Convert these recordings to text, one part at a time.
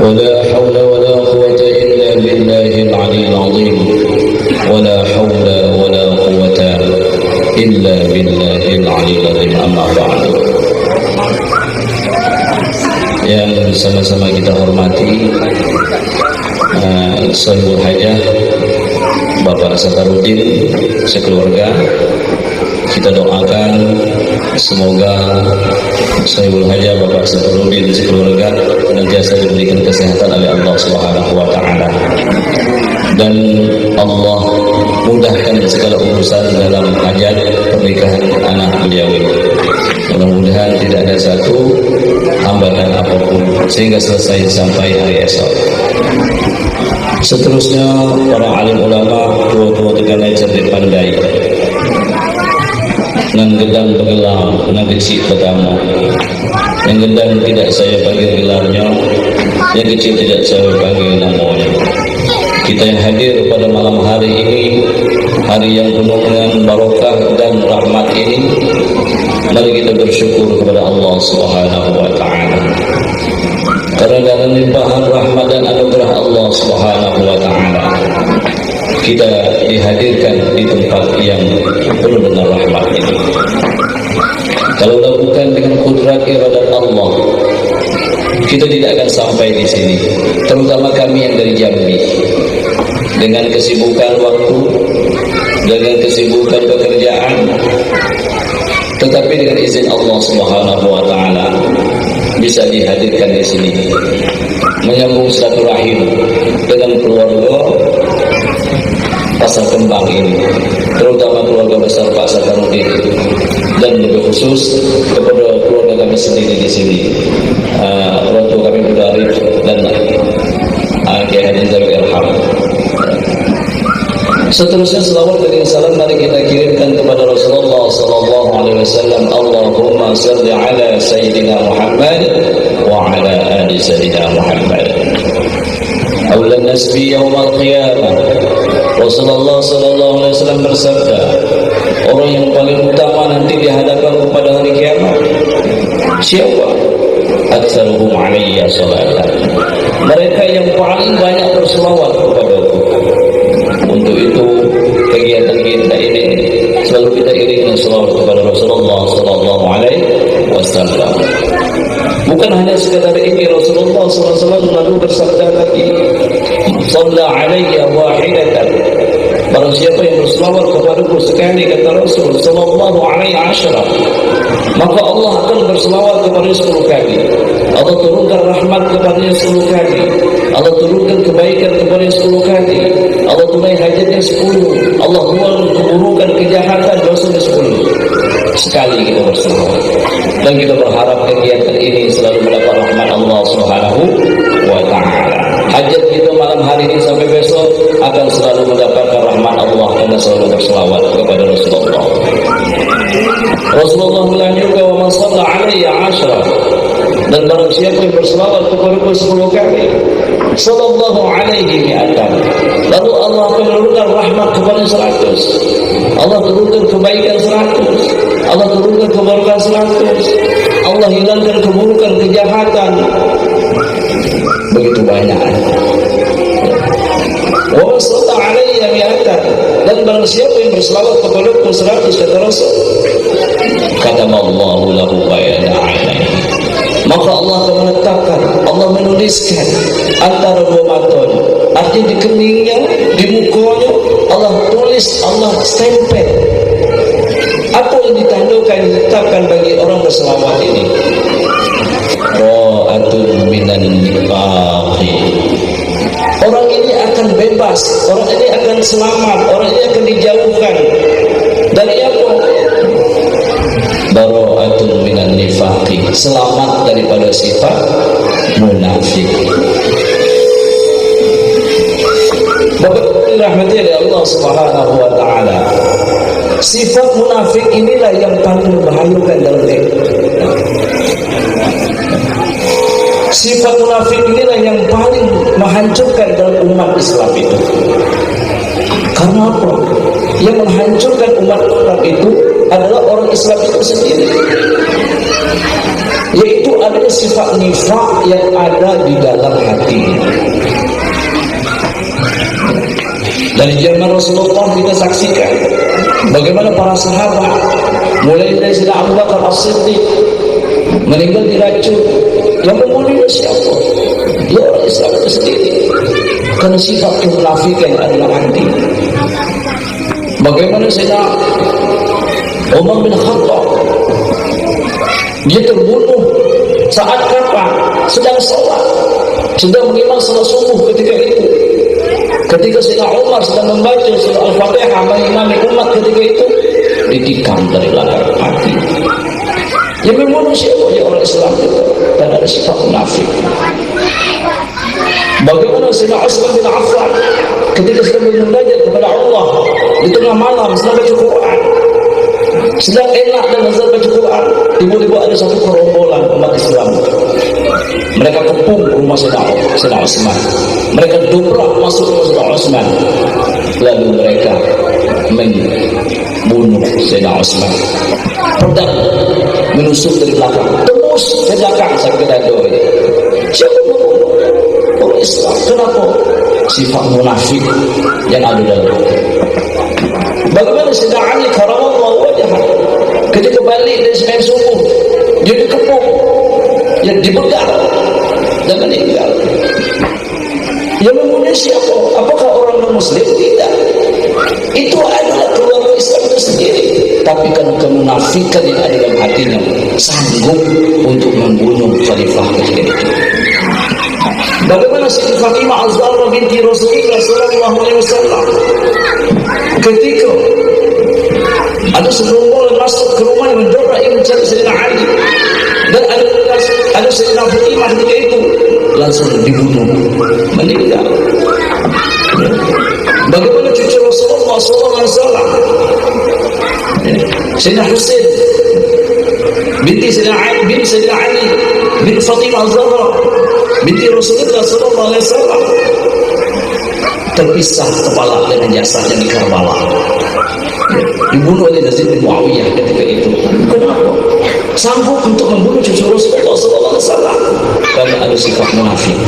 ولا حول ولا قوة إلا بالله العلي العظيم ولا حول ولا قوة إلا بالله العلي العظيم أما بعد. Yang sama-sama kita hormati Sahibul Hajah Bapak Satarudin sekeluarga, kita doakan semoga Sahibul Hajah Bapak Satarudin sekeluarga senantiasa diberikan kesehatan oleh Allah Subhanahu wa taala, dan Allah mudahkan segala urusan dalam hajat pernikahan anak beliau ini. Mudah-mudahan tidak ada satu hambatan apapun sehingga selesai sampai hari esok. Seterusnya para alim ulama, tua-tua teganai cerdik pandai, nan gedang bergelar, nan kecil pertama. Yang gedang tidak saya panggil gelarnya, yang kecil tidak saya panggil namanya. Kita yang hadir pada malam hari ini, hari yang penuh dengan barokah dan rahmat ini, mari kita bersyukur kepada Allah Subhanahu wa taala. Karena dengan limpahan rahmat dan anugerah Allah Subhanahu wa taala, kita dihadirkan di tempat yang penuh dengan rahmat ini. Kalau bukan dengan kudrat iradat Allah, kita tidak akan sampai di sini. Terutama kami yang dari Jambi, dengan kesibukan waktu, dengan kesibukan pekerjaan, tetapi dengan izin Allah Subhanahu wa taala bisa dihadirkan di sini, menyambung silaturahim dengan keluarga Pasar Kembang ini, terutama keluarga besar Pak Satarudin, dan lebih khusus kepada keluarga kami sendiri di sini, orang tua kami Bunda Arif dan Kiai Haji Darul Irham. Seterusnya selawat dan salam mari kita kirimkan kepada Rasulullah sallallahu alaihi wasallam. Allahumma shalli ala sayyidina Muhammad wa ala ali sayyidina Muhammad. Awlan nasbi yaumil qiyamah. Rasulullah sallallahu alaihi wasallam bersabda, orang yang paling utama nanti di hadapan pada hari kiamat siapa? Aktsaruhum alayya salatan. Mereka yang paling banyak berselawat kepadaku. Untuk itu kegiatan kita ini selalu kita iringi selawat kepada Rasulullah sallallahu alaihi wasallam. Bukan hanya sekadar ini, Rasulullah sallallahu alaihi wasallam lalu bersabda lagi, "Shalla alayya wahidatan." Barang siapa yang berselawat kepadaku sekali, kata Rasul sallallahu alaihi wasallam, maka Allah akan berselawat kepada 10 kali. Allah turunkan rahmat kepadanya 10 kali. Allah turunkan kebaikan kepadanya 10 kali. Allah tunai hajatnya 10. Allah buang keburukan, kejahatan, dosanya 10. Sekali kita berselawat. Dan kita berharap kegiatan ini selalu mendapat rahmat Allah Subhanahu wa taala. Hajat kita malam hari ini sampai besok akan selalu mendapatkan rahmat Allah karena selalu berselawat kepada Rasulullah. Rasulullah melanjutkan, "Wa man shalla alayya 'ashra." Dan barang siapa yang berselawat kepadaku 10 kali, sallallahu alaihi mi'atan, lalu Allah akan menurunkan rahmat kepada 100. Allah turunkan kebaikan 100. Allah turunkan keberkahan 100. Allah hilangkan keburukan, kejahatan. Begitu banyak. Wa man shalla alayya mi'atan, dan barang siapa yang berselawat kepadaku 100, kata Rasul, katamallahu lahu bayna 'ainaihi, maka Allah akan menetapkan, Allah menuliskan antara dua matanya, artinya di keningnya, di mukanya, Allah tulis, Allah stempel. Apa yang ditandakan, ditetapkan bagi orang berselawat ini? Ra'atun minan nifaqi. Orang ini akan bebas, orang ini akan selamat, orang ini akan dijauhkan dari apa? Bara'atun minan nifaqi, selamat daripada sifat munafik. Bapak dirahmati oleh Allah Subhanahu wa taala, sifat munafik inilah yang paling membahayakan dalam hidup. Sifat munafik inilah yang paling menghancurkan dalam umat Islam itu. Karena apa? Yang menghancurkan umat Islam itu adalah orang Islam itu sendiri, yaitu adanya sifat nifaq yang ada di dalam hati. Dari zaman Rasulullah kita saksikan bagaimana para sahabat, mulai dari Sayyidina Abu Bakar As-Siddiq meninggal diracun, yang membunuhnya siapa? Ya orang Islam itu sendiri, karena sifat kemunafikan adalah hati. Bagaimana Sayyidina Umar bin Khattab, dia terbunuh saat kapan? Sedang sholat, sedang mengimam salat subuh ketika itu. Ketika Sayyidina Umar sedang membaca surah Al-Fatihah mengimami umat ketika itu, ditikam dari belakang hati. Yang membunuh siapa? Ya orang Islam itu, dan ada sifat munafik. Bagaimana Sayyidina Utsman bin Affan ketika sedang belajar kepada Allah di tengah malam sedang baca Quran, sedang enak dan nazar baca Quran, tiba-tiba ada satu gerombolan umat Islam. Mereka kepung rumah Sayyidina Utsman, mereka dobrak masuk ke Sayyidina Utsman, lalu mereka membunuh Sayyidina Utsman. Pedang menusuk dari belakang, tembus ke belakang sampai dada. Siapa membunuh? Orang Islam. Kenapa? Sifat munafik yang ada dalam hati. Bagaimana Sayyidina Ali karamallahu wajhah ketika balik dari sembahyang subuh, dia dikepung, yang dibegal dan meninggal. Yang membunuh siapa? Apakah orang non-Muslim? Tidak. Itu adalah keluarga Islam itu sendiri. Tapi kan kemunafikan yang ada dalam hatinya sanggup untuk membunuh khalifah ketika itu. Bagaimana Siti Fatimah Az-Zahra binti Rasulullah sallallahu alaihi wasallam ketika ada segerombolan masuk ke rumah yang mendobrak yang mencari Sayyidina Ali, dan ada Sayyidina Fatimah ketika itu langsung dibunuh, meninggal. Bagaimana cucu Rasulullah sallallahu alaihi wasallam, Sayyidina Husain binti Sayyidina Ali binti Fatimah Az-Zahra binti Rasulullah sallallahu alaihi wasallam terpisah kepala dengan jasadnya di Karbala, dibunuh oleh Yazid bin Muawiyah ketika itu. Kenapa? Sanggup untuk membunuh cucu Rasulullah sallallahu alaihi wasallam, karena ada sifat munafik.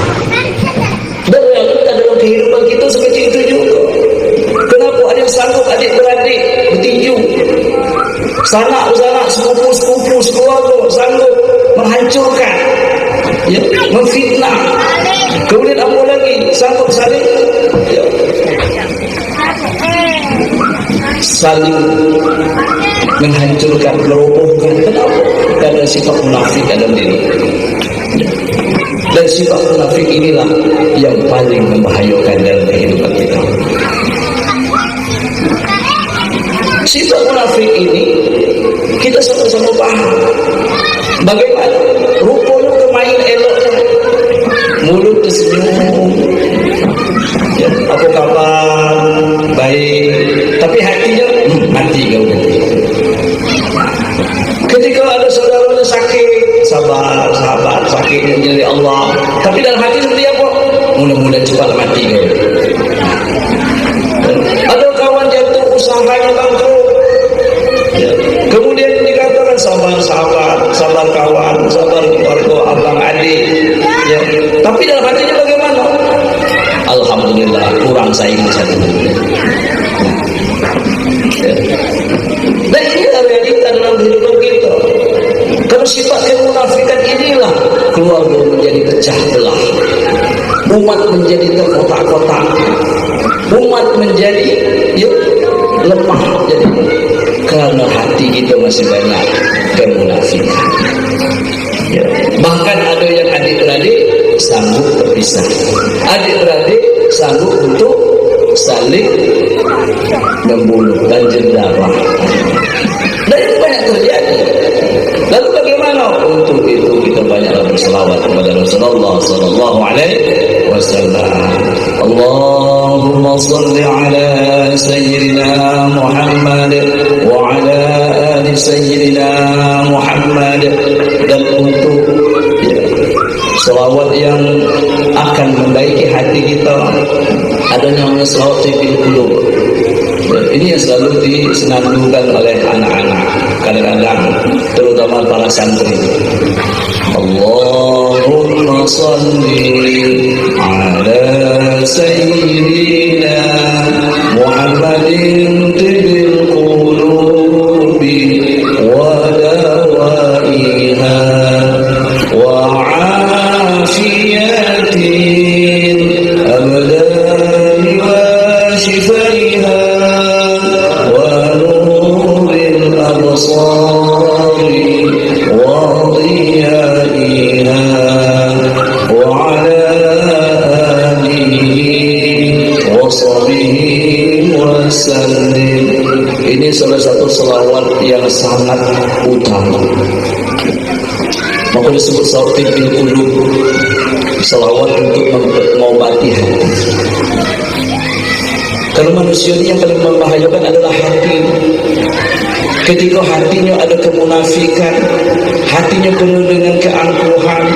Dan realita dalam kehidupan kita seperti itu juga. Kenapa ada yang sanggup adik-beradik bertinju, sanak sepupu sekeluarga sanggup menghancurkan, ya, memfitnah. Kemudian apa lagi? Sanggup saling menghancurkan, merobohkan. Kenapa? Karena sifat munafik dalam diri. Dan sifat munafik inilah yang paling membahayakan dalam kehidupan kita. Sifat munafik ini kita sama-sama paham. Bagaimana rupanya kemain eloknya, mulut tersenyum, ya, apa kabar, baik, tapi hatinya mati kau. Ketika ada saudaranya sakit, sabar, sakitnya dari Allah, tapi dalam hati seperti apa? Mudah-mudahan cepat mati kau. Ada kawan jatuh usahanya bangkrut, ya, kemudian dikatakan sabar kawan, sabar keluarga, abang adik, ya, tapi dalam hatinya bagaimana? Alhamdulillah kurang saing satu. Ya. Dan inilah realita dalam kehidupan kita. Kalau sifat kemunafikan inilah keluarga menjadi pecah belah, umat menjadi terkotak-kotak, umat menjadi lemah, jadi karena hati kita masih banyak kemunafikan. Ya. Bahkan ada yang adik-beradik sanggup terpisah, adik-beradik sanggup untuk saling membunuh dan jendarah. Dan itu banyak terjadi. Lalu bagaimana? Untuk itu kita banyaklah berselawat kepada Rasulullah sallallahu alaihi wasallam. Allahumma shalli ala sayyidina Muhammad wa ala ali sayyidina Muhammad. Dan untuk selawat yang akan membaiki hati kita ada namanya selawat bil qulub. Ini yang selalu disenandungkan oleh anak-anak. kadang-kadang terutama para santri. Allahumma salli ala sayyidina Muhammadin tibil qulubi wa dawaiha wa afiyatin abdani wa shifaiha wa nuril absari wa ضيائها وعلى آله وصحبه وسلم. Ini salah satu selawat yang sangat utama. Maka disebut salawat bil qulub, selawat untuk mengobati hati. Kalau manusia ini yang paling membahayakan adalah hati. Ketika hatinya ada kemunafikan, hatinya penuh dengan keangkuhan,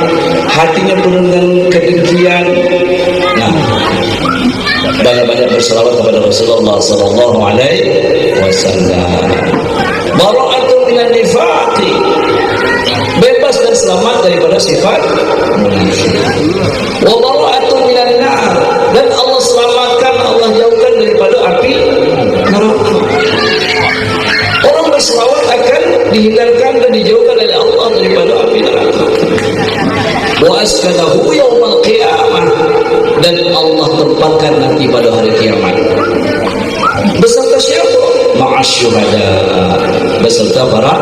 hatinya penuh dengan kedengkian. Nah, banyak-banyak berselawat kepada Rasulullah sallallahu alaihi wasallam. Bara'atun minan nifaqi, bebas dan selamat daripada sifat munafik. Wa bara'atun minan nar, dan Allah selamatkan, Allah jauhkan daripada api neraka. Orang berselawat akan dihindarkan dan dijauhkan oleh Allah daripada api neraka. Wa askanahu yaumal qiyamah, dan Allah tempatkan nanti pada hari kiamat. Beserta siapa? Ma'as syuhada, beserta para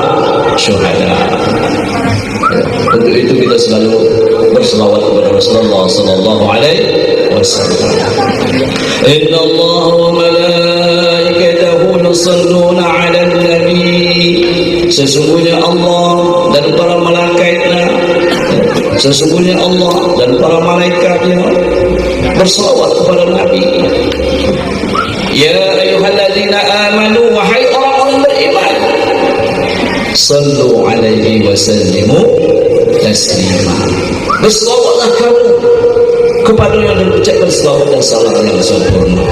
syuhada. Untuk itu kita selalu berselawat kepada Rasulullah sallallahu alaihi wasallam. Inna Allah wa malaikatahu yusalluna 'alan nabi. Sesungguhnya Allah dan para malaikatnya, sesungguhnya Allah dan para malaikatnya berselawat kepada Nabi. Ya ayyuhalladzina amanu, wahai orang-orang beriman, sallu alaihi wa sallimu taslima. Berselawatlah kamu kepada yang berucapkan selawat dan salam yang sempurna.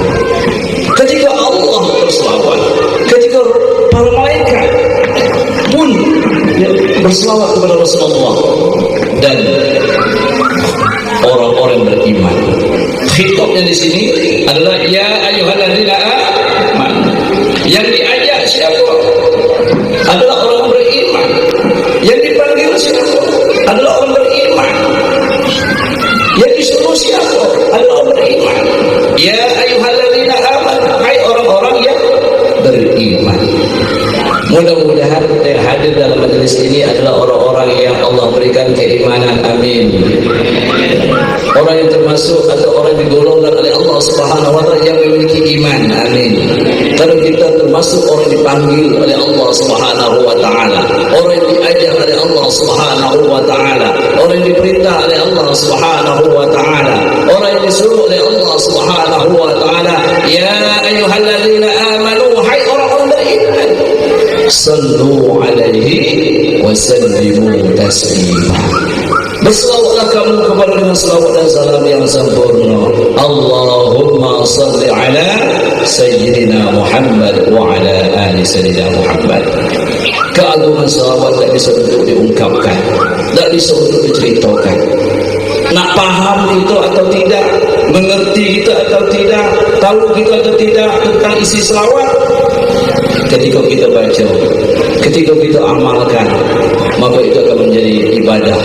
Ketika Allah berselawat, ketika para malaikat pun berselawat kepada Rasulullah dan orang-orang beriman. Khitabnya di sini adalah ya ayyuhalladzina amanu. Yang diajak siapa? Adalah orang beriman. Yang dipanggil siapa? Adalah orang beriman. Yang disuruh siapa? Adalah orang beriman. Ya ayyuhalladzina amanu, hai orang-orang yang beriman. Mudah-mudahan yang hadir dalam majelis ini adalah orang-orang yang Allah berikan keimanan. Amin. Orang yang termasuk atau orang yang digolongkan oleh Allah Subhanahu wa taala yang memiliki iman. Amin. Kalau kita termasuk orang yang dipanggil oleh Allah Subhanahu wa taala, orang yang diajak oleh Allah Subhanahu wa taala, orang yang diperintah oleh Allah Subhanahu wa taala, orang yang disuruh oleh Allah Subhanahu wa taala, ya ayyuhalladzina amanu, hai orang-orang beriman, sallu alaihi wa sallimu taslima. Berselawatlah kamu kepada dengan selawat dan salam yang sempurna. Allahumma salli ala sayyidina Muhammad wa ala ali sayyidina Muhammad. Keagungan selawat tak bisa untuk diungkapkan, tak bisa untuk diceritakan. Nak faham itu atau tidak, mengerti kita atau tidak, tahu kita atau tidak tentang isi selawat, ketika kita baca, ketika kita amalkan, maka itu akan menjadi ibadah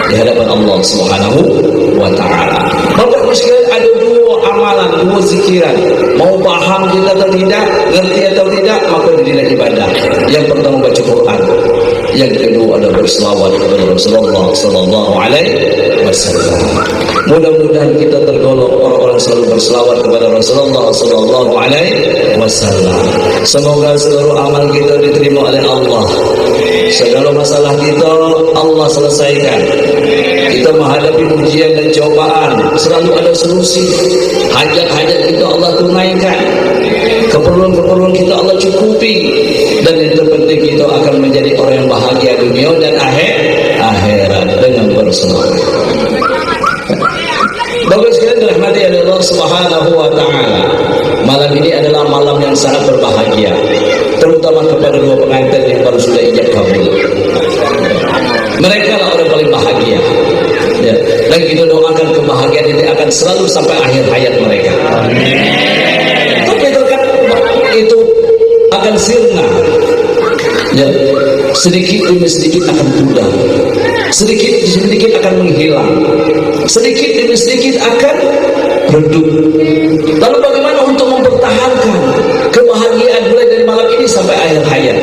di hadapan Allah Subhanahu wa taala. Bapak sekalian, ada dua amalan, dua zikiran. Mau paham kita atau tidak, ngerti atau tidak, maka dinilai ibadah. Yang pertama baca Quran, yang kedua adalah berselawat kepada Rasulullah sallallahu alaihi wasallam. Mudah-mudahan kita tergolong orang-orang selalu berselawat kepada Rasulullah sallallahu alaihi wasallam. Semoga seluruh amal kita diterima oleh Allah. Segala masalah kita Allah selesaikan. Kita menghadapi ujian dan cobaan, selalu ada solusi. Hajat-hajat kita Allah tunaikan, keperluan-keperluan kita Allah cukupi, dan yang terpenting kita akan menjadi orang yang bahagia dunia dan akhirat dengan berselawat. Bagus sekali dirahmati oleh Allah Subhanahu wa taala. Malam ini adalah malam yang sangat berbahagia, terutama kepada dua pengantin yang baru sudah ijab kabul. Mereka lah orang paling bahagia. Ya. Dan kita doakan kebahagiaan ini akan selalu sampai akhir hayat mereka. Tapi terkadang itu akan sirna. Ya. Sedikit demi sedikit akan pudar. Sedikit demi sedikit akan menghilang. Sedikit demi sedikit akan redup. Lalu bagaimana untuk mempertahankan kebahagiaan mulai dari malam ini sampai akhir hayat?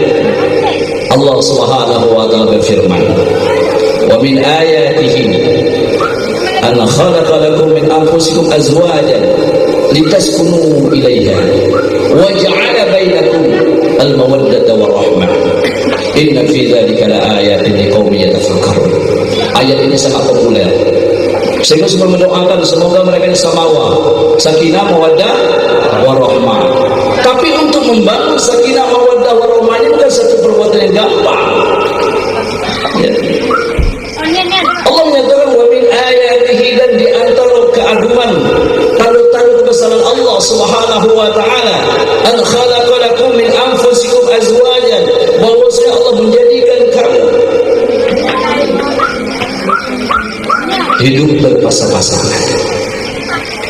Allah Subhanahu wa taala berfirman, "Wa min ayatihi an khalaqa lakum min anfusikum azwajan litaskunu ilaiha wa ja'ala bainakum al-mawaddata war-rahmah. Inna fi dzalika laayatin liqaumin yatafakkarun." Ayat ini sangat populer. Sehingga semua mendoakan semoga mereka ini samawa, sakinah, mawaddah, warahmah. Tapi untuk membangun sakinah, mawaddah, warahmah ini bukan satu perbuatan yang gampang. Ya. Allah menyatakan wa min ayatihi, dan di antara keagungan tanda-tanda kebesaran Allah Subhanahu wa taala, an khalaqa lakum min anfusikum azwajan, bahwasanya Allah menjadikan kamu hidup berpasang-pasangan.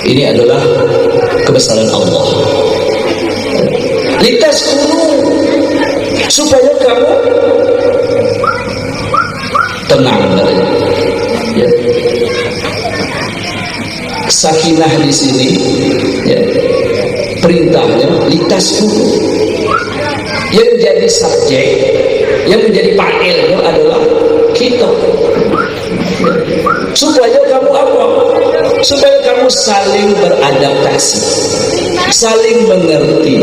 Ini adalah kebesaran Allah. Litaskunu, supaya kamu tenang. Ya. Sakinah di sini, ya, perintahnya litaskunu. Yang jadi subjek, yang menjadi fa'ilnya adalah kita. Supaya kamu apa? Supaya kamu saling beradaptasi, saling mengerti,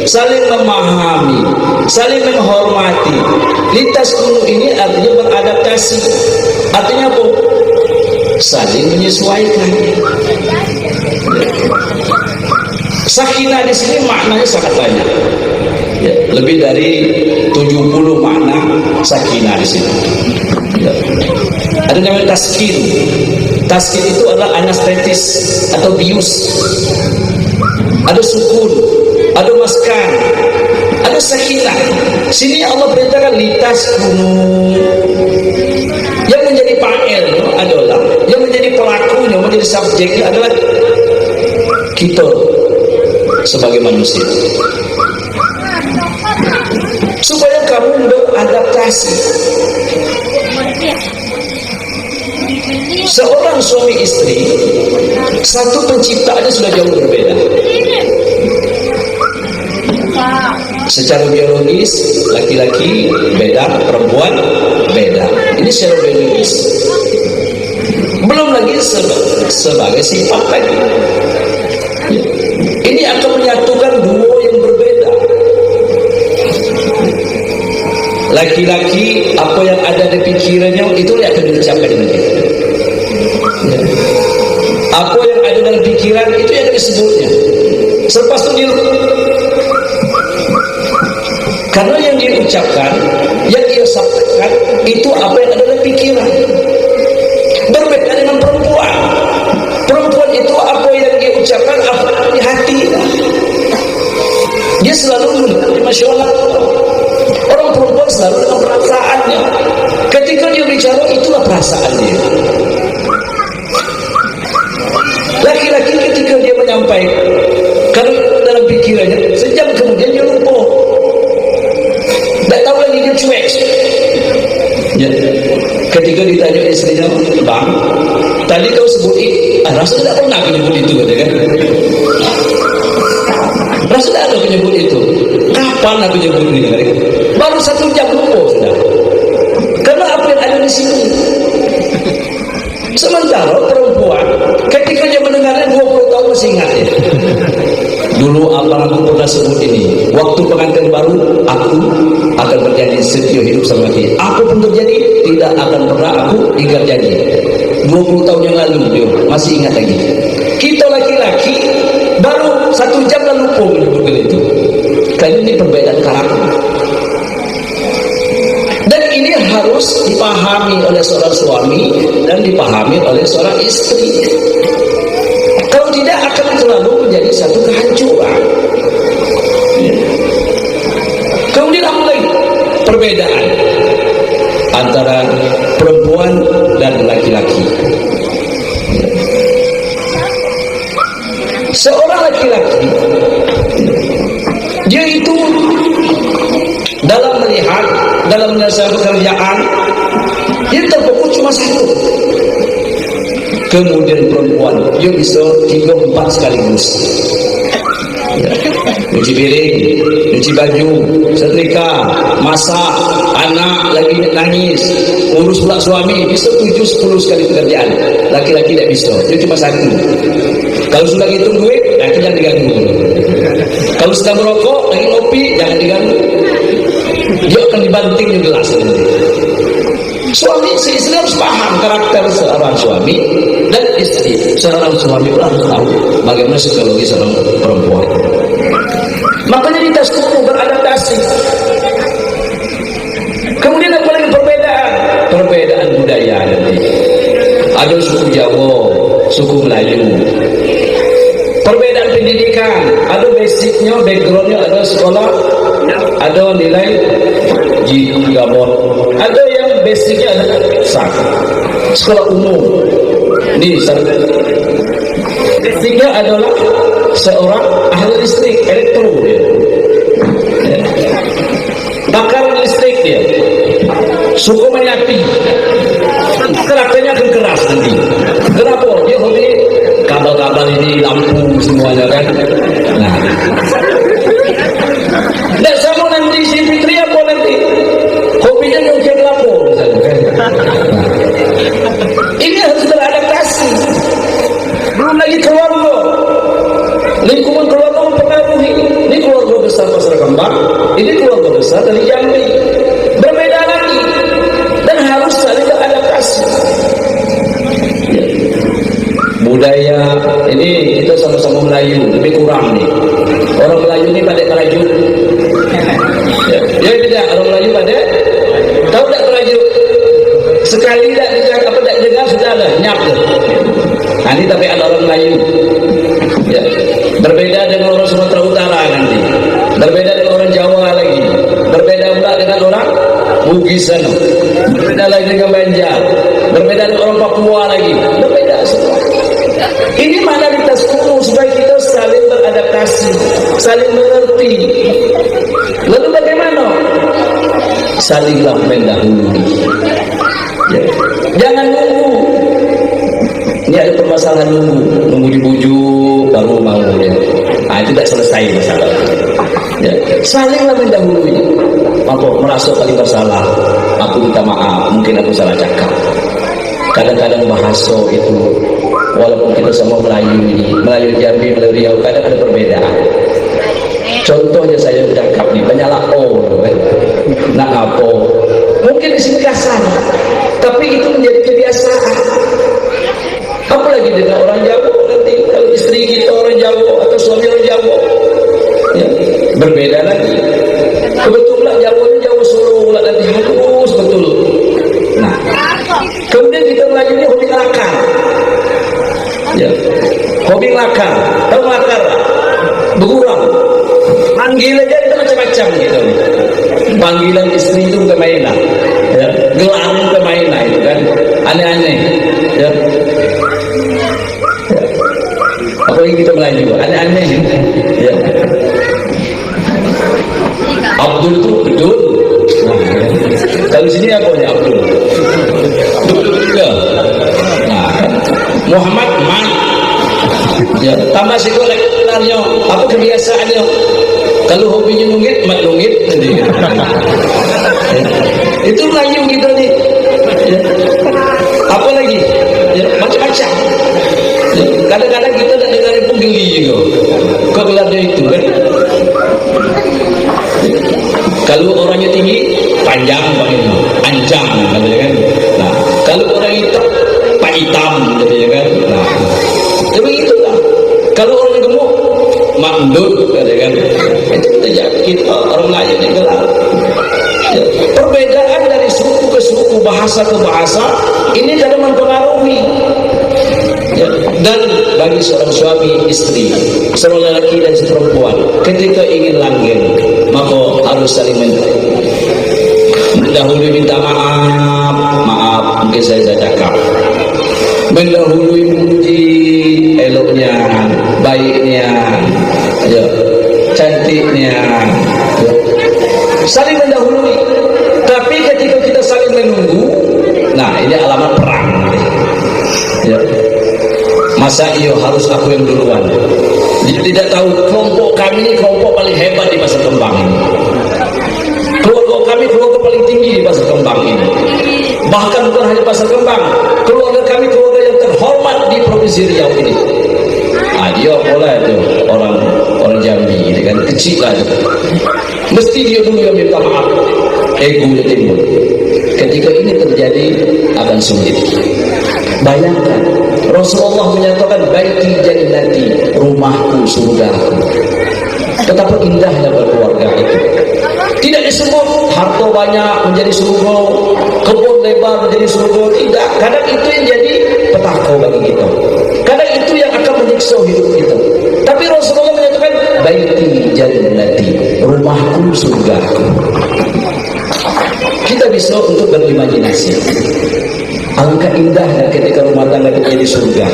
saling memahami, saling menghormati. Lintas kuno ini artinya beradaptasi. Artinya apa? Saling menyesuaikan. Sakinah di sini maknanya sangat banyak. Ya, lebih dari 70 makna sakinah di sini. Ya. Ada namanya taskin. Taskin itu adalah anestetis atau bius. Ada sukun, ada maskan, ada sakinah. Sini Allah perintahkan litaskunu. Yang menjadi fa'il adalah, yang menjadi pelakunya, menjadi subjeknya adalah kita sebagai manusia. Supaya kamu beradaptasi. Seorang suami istri, satu penciptaannya sudah jauh berbeda. Secara biologis, laki-laki beda, perempuan beda. Ini secara biologis. Belum lagi sebagai sifat lagi. Ini akan menyatukan duo yang berbeda. Laki-laki, apa yang ada di pikirannya itu yang akan diucapkan nanti. Apa yang ada dalam pikiran itu yang disebutnya. Selepas itu karena yang diucapkan, yang dia sampaikan itu apa yang ada dalam pikiran. Berbeda dengan perempuan. Perempuan itu apa yang dia ucapkan, apa yang ada di hati. Dia selalu emosional. Orang perempuan selalu dengan perasaannya. Ketika dia bicara, itulah perasaannya. Laki-laki ketika dia menyampaikan, kalau dalam pikirannya, sejam kemudian dia lupa. Tak tahu lagi dia cuek. Ya. Ketika ditanya istrinya, "Bang, tadi kau sebut rasa tak pernah aku nyebut itu," kata kan? Rasa tak ada menyebut itu. Kapan aku nyebut ini? Baru 1 jam lupa sudah. Karena apa yang ada di sini. Sementara perempuan ketika dia mendengarnya 20 tahun masih ingat ya. Dulu abang aku pernah sebut ini. Waktu pengantin baru, aku akan berjanji setia hidup sama dia. Apa pun terjadi, tidak akan pernah aku ingkar janji. 20 tahun yang lalu dia masih ingat lagi. Kita laki-laki baru 1 jam lalu lupa menyebutkan itu. Karena ini perbedaan karakter. Dan ini harus dipahami oleh seorang suami dan dipahami oleh seorang istri. Kalau tidak akan selalu menjadi satu kehancuran. Kemudian apa lagi? perbedaan antara perempuan dan laki-laki. Seorang laki-laki dia itu dalam melihat, dalam menyelesaikan pekerjaan dia terfokus cuma satu. Kemudian perempuan dia bisa 3-4 sekaligus. Cuci piring, cuci baju, setrika, masak, anak lagi nangis, urus pula suami, bisa 7-10 sekali pekerjaan. Laki-laki tidak bisa, dia cuma satu. Kalau sudah hitung duit, itu jangan diganggu. Kalau sedang merokok, lagi ngopi, jangan diganggu. Dia akan dibanting di gelas nanti. Suami, si istri harus paham karakter seorang suami dan istri. Seorang suami pun harus tahu bagaimana psikologi seorang perempuan. Makanya di tas kuku beradaptasi. Kemudian apa lagi perbedaan? Perbedaan budaya nanti. Ada suku Jawa, suku Melayu. Perbedaan pendidikan, ada basicnya, backgroundnya, ada sekolah, ada nilai Gabon. Ada yang basicnya adalah sekolah umum. Ini basicnya adalah seorang ahli listrik, elektro dia. Bakar listrik dia. Suku Manyati. Karakternya akan keras nanti. Kenapa? Dia hobi kabel-kabel ini, lampu semuanya kan. Nah, tidak sama nanti si Fitri apa nanti hobinya nyongkel lampu misalnya kan. Ini harus beradaptasi. Belum lagi keluarga, lingkungan keluarga mempengaruhi. Ini keluarga besar Pasar Kembang, ini keluarga besar dari Jambi, berbeda lagi dan harus saling beradaptasi. Budaya ini kita sama-sama Melayu, lebih kurang nih. Orang Melayu ini pada kerajut. Ya tidak, orang Melayu pada tahu tak kerajut. Sekali tak dengar sudah ada nyap tuh. Nah, ini tapi ada orang Melayu. Ya. Berbeda dengan orang Sumatera Utara nanti. Berbeda dengan orang Jawa lagi. Berbeda pula dengan orang Bugis sana. Berbeda lagi dengan Banjar. Berbeda dengan orang Papua lagi. Berbeda semua. Ini mayoritas umum supaya kita saling beradaptasi, saling mengerti. Lalu bagaimana? Salinglah mendahului. Ya. Jangan nunggu. Ini ada permasalahan nunggu dibujuk baru mau ya. Nah, itu tidak selesai masalah. Ya. Salinglah mendahului. Apa merasa paling bersalah? Aku minta maaf, mungkin aku salah cakap. Kadang-kadang bahasa itu walaupun kita semua Melayu ini, Melayu Jambi, Melayu Riau, kadang ada perbedaan. Contohnya saya bercakap nih, banyak lapor, nak apa? Mungkin di sini kasar, tapi itu menjadi kebiasaan. Apalagi dengan orang Jawa, nanti kalau istri kita orang Jawa atau suami orang Jawa, ya, berbeda lagi. Kebetulan Jawa Solo, nanti halus betul. Nah, kemudian kita Melayu ini hobi ngelakar. Ya, hobi ngelakar, tahu ngelakar? Bergurau. Manggil aja itu macam-macam gitu. Panggilan istri itu bukan mainan, ya. Gelar bukan mainan itu kan, aneh-aneh. Ya. Ya. Apalagi kita Melayu, aneh-aneh. Ya. Abdul itu betul. Nah, kalau sini apa ya Abdul? Ya. Nah, Muhammad Man. Ya, tambah sekulernya, apa kebiasaannya? Kalau hobinya nunggit, mat nunggit tadi. Ya. Itu Melayu kita nih. Ya. Apa lagi? Ya, macam-macam. Ya. Kadang-kadang kita tak dengar pun geli juga. Kok gelarnya itu kan? Kalau orangnya tinggi, panjang panggilnya, anjang katanya kan. Nah, kalau orang hitam, pak hitam katanya kan. Nah, ya begitulah. Kalau orang gemuk, mandut katanya kan. Itu kita orang Melayu ini gelar. Ya, perbedaan dari suku ke suku, bahasa ke bahasa, ini kadang mempengaruhi. Ya, dan bagi seorang suami istri, seorang lelaki dan seorang perempuan, ketika ingin langgeng, maka harus saling mendahului minta maaf mungkin saya sudah cakap, mendahului memuji eloknya, baiknya, ya, cantiknya, ya. Saling mendahului. Tapi ketika kita saling menunggu, nah ini alamat perang, ya. Masa iyo harus aku yang duluan? Dia tidak tahu kelompok kami ini kelompok paling hebat di Pasar Kembang ini. Kelompok kami kelompok paling tinggi di Pasar Kembang ini. Bahkan bukan hanya Pasar Kembang, keluarga kami keluarga yang terhormat di Provinsi Riau ini. Ah, dia boleh tuh orang Jambi, ini kan kecil lah itu. Mesti dia dulu yang minta maaf. Egonya timbul. Ketika ini terjadi akan sulit. Bayangkan Rasulullah menyatakan baiti jannati, rumahku surgaku. Betapa indahnya berkeluarga itu. Tidak disebut harta banyak menjadi surga, kebun lebar menjadi surga. Tidak. Kadang itu yang jadi petaka bagi kita. Kadang itu yang akan menyiksa hidup kita. Tapi Rasulullah menyatakan baiti jannati, rumahku surgaku. Kita bisa untuk berimajinasi. Alangkah indahnya ketika rumah tangga itu jadi surga.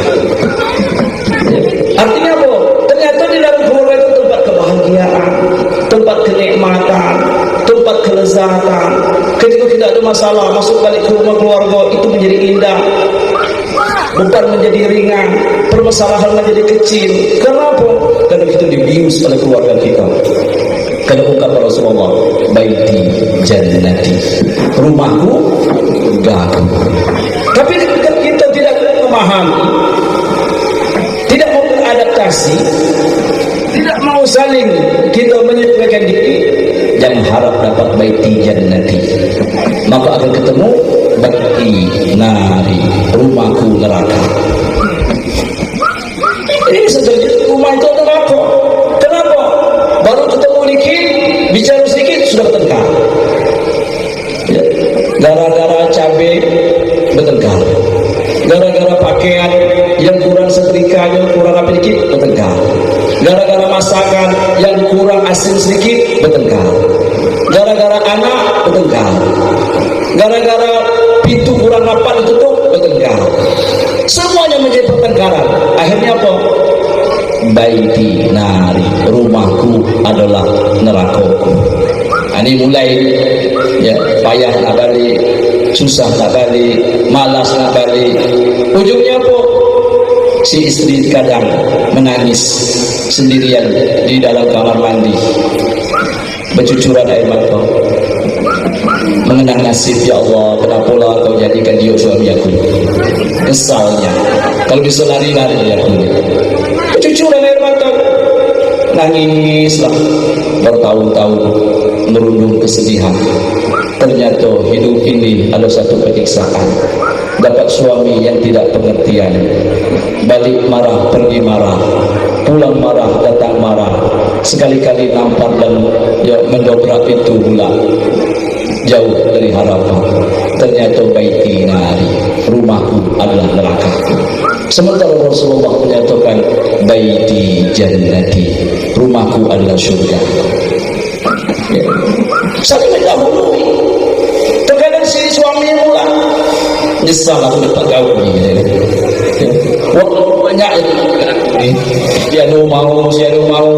Artinya apa? Ternyata di dalam keluarga itu tempat kebahagiaan, tempat kenikmatan, tempat kelezatan. Ketika kita ada masalah, masuk balik ke rumah keluarga itu menjadi indah. Beban menjadi ringan, permasalahan menjadi kecil. Kenapa? Karena kita dibius oleh keluarga kita. Kalau ungkap Rasulullah, baiti jannati, rumahku surgaku. Tapi ketika kita tidak memahami, tidak mau beradaptasi, tidak mau saling kita menyesuaikan diri, jangan harap dapat baiti jannati. Maka akan ketemu baiti nari, rumahku neraka. Ini bisa terjadi, rumah itu neraka. Kenapa? Baru ketemu dikit, bicara sedikit sudah bertengkar. Ya. Gara-gara cabai bertengkar, gara-gara pakaian yang kurang setrikanya, kurang apa dikit bertengkar, gara-gara masakan yang kurang asin sedikit bertengkar, gara-gara anak bertengkar, gara-gara pintu kurang rapat ditutup bertengkar. Semuanya menjadi pertengkaran. Akhirnya apa? Baiti nari, rumahku adalah nerakaku. Ini mulai ya, payah nak balik, susah nak balik, malas nak balik. Ujungnya apa? Si istri kadang menangis sendirian di dalam kamar mandi, bercucuran air mata, mengenang nasib, ya Allah, kenapa lah kau jadikan dia suami aku. Kesalnya, kalau bisa lari-lari dari aku. Bercucuran air mata, nangislah bertahun-tahun merundung kesedihan. Ternyata hidup ini ada satu penyiksaan. Dapat suami yang tidak pengertian, balik marah, pergi marah, pulang marah, datang marah, sekali-kali nampar dan ya, mendobrak pintu pula, jauh dari harapan. Ternyata baiti nari, rumahku adalah neraka. Sementara Rasulullah menyatakan baiti jannati, rumahku adalah surga. Ya. Saling mendahului. Terkadang si suami mula nyesal aku dapat gaul ni. Waktu banyak ini. Dia mau, saya mau.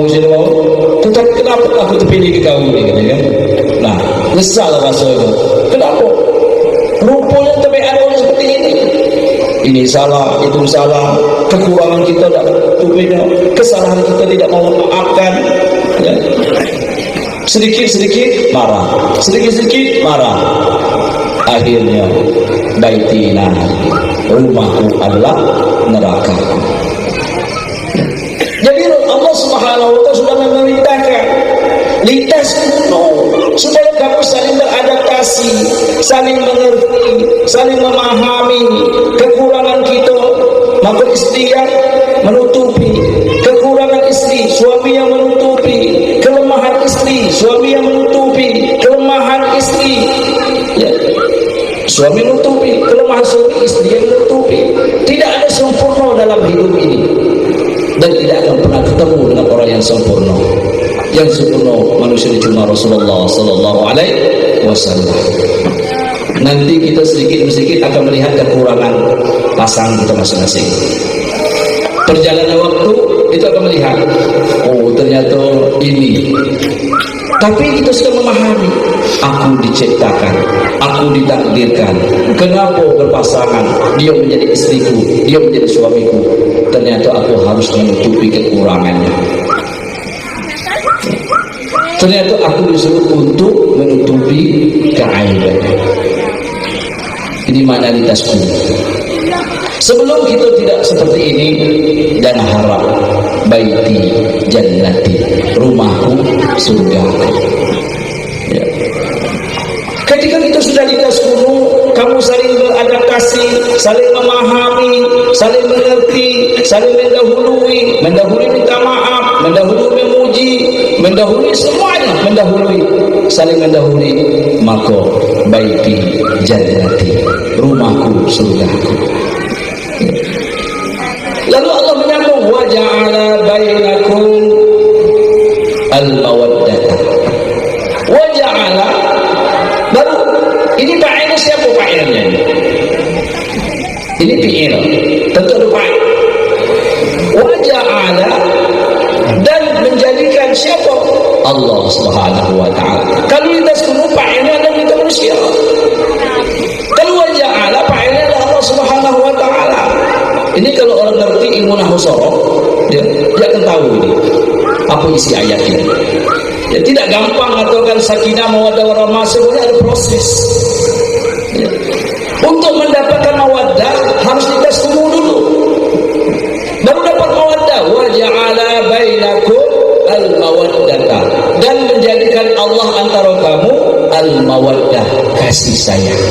Tetapi kenapa aku terpilih ke gaul ni kan? Nah, nyesal rasanya. Kenapa? Rupanya tabiat orang seperti ini. Ini salah, itu salah, kekurangan kita tidak tertutupinya, kesalahan kita tidak mau memaafkan. Ya. Sedikit-sedikit marah, sedikit-sedikit marah. Akhirnya baiti nari, rumahku adalah neraka. Jadi Allah Subhanahu wa Ta'ala sudah memerintahkan lintas gunung supaya kamu saling beradaptasi, saling mengerti, saling memahami kekurangan kita. Maka istri yang menutupi kekurangan istri, suami yang menutupi kelemahan istri, suami yang menutupi kelemahan istri. Ya. Suami menutupi kelemahan suami, istri yang menutupi. Tidak ada sempurna dalam hidup ini, dan tidak akan pernah ketemu dengan orang yang sempurna. Yang sempurna manusia cuma Rasulullah sallallahu alaihi wasallam. Nanti kita sedikit akan melihat kekurangan pasangan kita masing-masing. Perjalanan waktu itu akan melihat, oh ternyata ini. Tapi kita sudah memahami, aku diciptakan, aku ditakdirkan. Kenapa berpasangan? Dia menjadi istriku, dia menjadi suamiku. Ternyata aku harus menutupi kekurangannya. Ternyata aku disuruh untuk menutupi keaibannya. Ini maknanitasku. Sebelum kita tidak seperti ini dan harap baiti jannati, rumahku surgaku. Ya. Ketika kita sudah di atas gunung, kamu saling beradaptasi, saling memahami, saling mengerti, saling mendahului minta maaf, mendahului memuji, mendahului semuanya, saling mendahului, maka baiti jannati, rumahku surgaku. Lalu Allah menyambung, wa ja'ala bainakum al-mawaddata. Wa ja'ala, baru ini fa'il, siapa fa'ilnya ini? Ini fi'il, tentu ada fa'il. Wa ja'ala, dan menjadikan siapa? Allah Subhanahu wa ta'ala. Kalau kita semua fa'ilnya ada kita manusia. Kalau wa ja'ala fa'ilnya adalah Allah Subhanahu wa ta'ala. Ini kalau orang ngerti ilmu nahwu sorof, dia akan tahu ini apa isi ayat ini. Ya, tidak gampang ataukan sakinah mawaddah warahmah, sebenarnya ada proses. Ya. Untuk mendapatkan mawaddah harus dites dulu. Baru dapat mawaddah. Wa ja'ala bainakum al-mawaddata, dan menjadikan Allah antara kamu al-mawaddah, kasih sayang.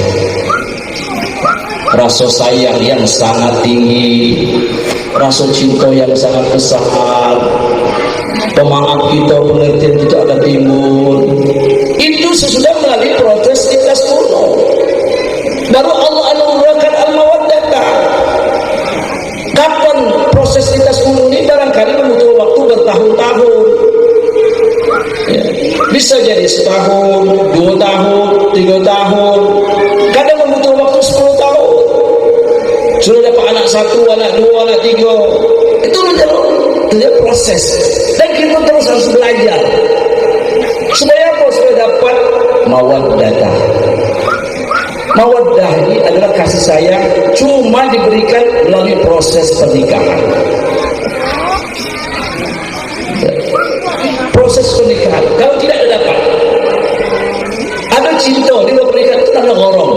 Rasa sayang yang sangat tinggi, rasa cinta yang sangat besar, pemaaf kita, pengertian kita akan timbul. Itu sesudah melalui proses lintas kuno. Baru Allah anugerahkan al-mawaddata. Kapan proses lintas kuno ini? Barangkali membutuhkan waktu bertahun-tahun. Ya. Bisa jadi setahun, 2 tahun, 3 tahun. Kadang membutuhkan waktu 10 tahun. Sudah dapat anak 1, anak 2, anak 3. Itu sudah proses. Dan kita terus harus belajar. Supaya apa? Supaya dapat mawaddah. Mawaddah ini adalah kasih sayang, cuma diberikan melalui proses pernikahan. Proses pernikahan. Kalau tidak dapat, ada cinta di dalam pernikahan itu ada gorong.